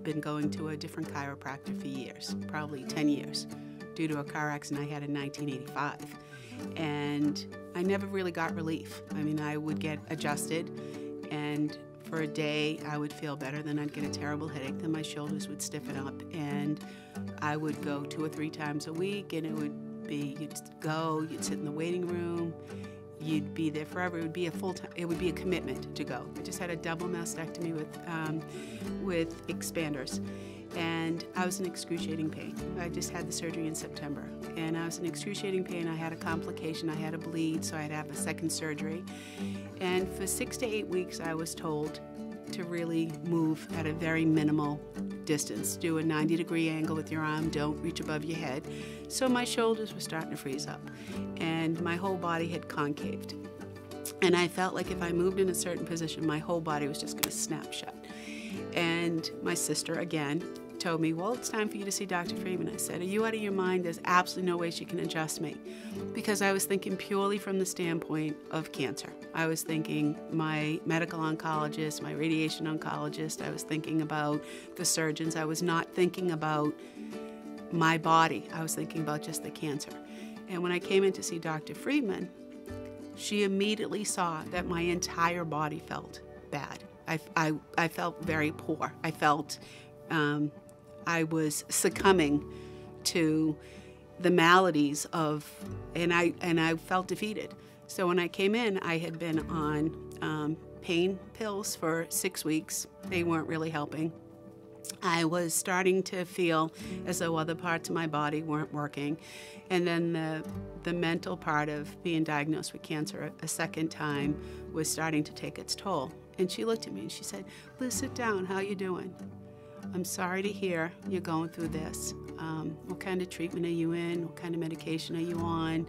been going to a different chiropractor for years, probably 10 years, due to a car accident I had in 1985. And I never really got relief. I mean, I would get adjusted, and for a day I would feel better, then I'd get a terrible headache, then my shoulders would stiffen up, and I would go 2 or 3 times a week, and it would be, you'd go, you'd sit in the waiting room, you'd be there forever. It would be a full-time, it would be a commitment to go. I just had a double mastectomy with expanders, and I was in excruciating pain. I just had the surgery in September, and I was in excruciating pain. I had a complication, I had a bleed, so I had to have a second surgery. And for 6 to 8 weeks, I was told to really move at a very minimal distance. Do a 90-degree angle with your arm, don't reach above your head. So my shoulders were starting to freeze up, and my whole body had concaved. And I felt like if I moved in a certain position, my whole body was just going to snap shut. And my sister, again, told me, well, it's time for you to see Dr. Freedman. I said, are you out of your mind? There's absolutely no way she can adjust me. Because I was thinking purely from the standpoint of cancer. I was thinking my medical oncologist, my radiation oncologist. I was thinking about the surgeons. I was not thinking about my body. I was thinking about just the cancer. And when I came in to see Dr. Freedman, she immediately saw that my entire body felt bad. I felt very poor. I felt I was succumbing to the maladies of, and I felt defeated. So when I came in, I had been on pain pills for 6 weeks. They weren't really helping. I was starting to feel as though other parts of my body weren't working. And then the mental part of being diagnosed with cancer a second time was starting to take its toll. And she looked at me and she said, Liz, sit down, how you doing? I'm sorry to hear you're going through this. What kind of treatment are you in? What kind of medication are you on?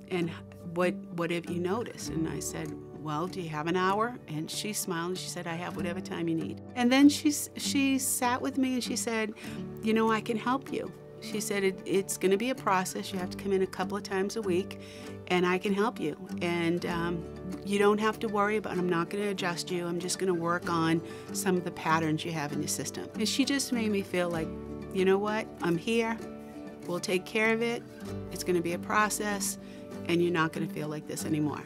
And what have you noticed? And I said, well, do you have an hour? And she smiled and she said, I have whatever time you need. And then she sat with me and she said, you know, I can help you. She said, it's going to be a process. You have to come in a couple of times a week, and I can help you. And you don't have to worry about it. I'm not going to adjust you. I'm just going to work on some of the patterns you have in your system. And she just made me feel like, you know what? I'm here. We'll take care of it. It's going to be a process, and you're not going to feel like this anymore.